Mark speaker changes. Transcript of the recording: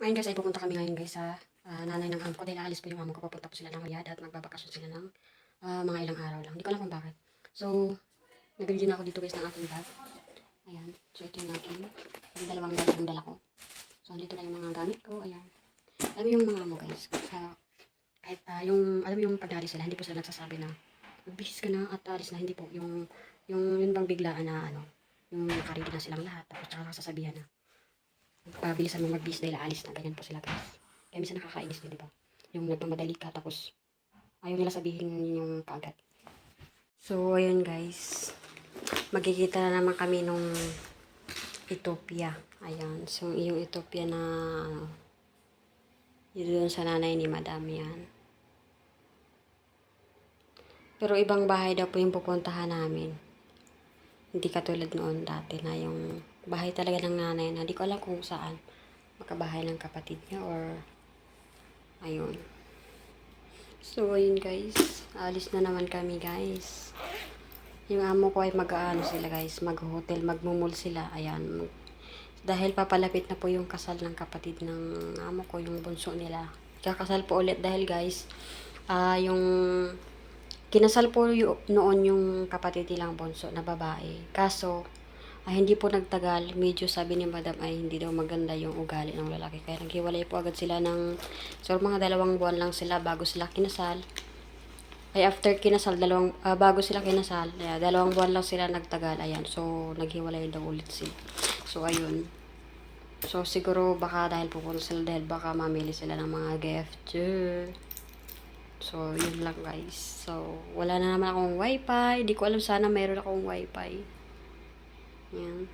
Speaker 1: Ngayon guys ay pupunta kami ngayon guys sa nanay ng amo ko dahil aalis po yung amo ko. Pupunta po sila ng Riyadh at magbabakasyon sila ng mga ilang araw lang. Hindi ko alam kung bakit. So, nag-review na ako dito guys ng aking bag. Ayan. So, ito yung aking yung dalawang bag yung dala ko. So, dito na yung mga gamit ko. Ayan. Alam mo yung mga amo guys. Kahit alam mo yung pag-alis sila, hindi po sila nagsasabi na magbihis ka na at alis na. Hindi po. Yun bang biglaan na yung nakaredy na silang lahat. Tapos tsaka sasabihan na pabilisan mo magbihis dahil aalis na. Ganyan po sila guys. Kaya minsan nakakainis din, di ba? Yung nagmamadali ka tapos ayaw nila sabihin yung kaagad. So, ayun guys. Magkikita na naman kami nung Ethiopia. Ayan. So, yung Ethiopia na yun doon sa nanay ni Madam yan. Pero ibang bahay daw po yung pupuntahan namin. Hindi katulad noon dati na yung bahay talaga ng nanay na di ko alam kung saan. Makabahay ng kapatid niya or ayun. So, ayun guys. Alis na naman kami guys. Yung amo ko ay mag-aano sila guys. Mag-hotel, mag-mall sila. Ayan. Dahil papalapit na po yung kasal ng kapatid ng amo ko, yung bunso nila. Kakasal po ulit dahil guys, yung kinasal po noon yung kapatid nilang bunso na babae. Kaso, hindi po nagtagal. Medyo sabi ni Madam ay hindi daw maganda yung ugali ng lalaki. Kaya naghiwalay po agad sila so mga 2 buwan lang sila bago sila kinasal. Ay after kinasal, bago sila kinasal, 2 buwan lang sila nagtagal. Ayan, so naghiwalay daw ulit sila. So ayun. So siguro baka dahil pupunta sila dahil baka mamili sila ng mga gift. So yun lang guys. So wala na naman akong wifi. Di ko alam, sana mayroon akong wifi. Yan.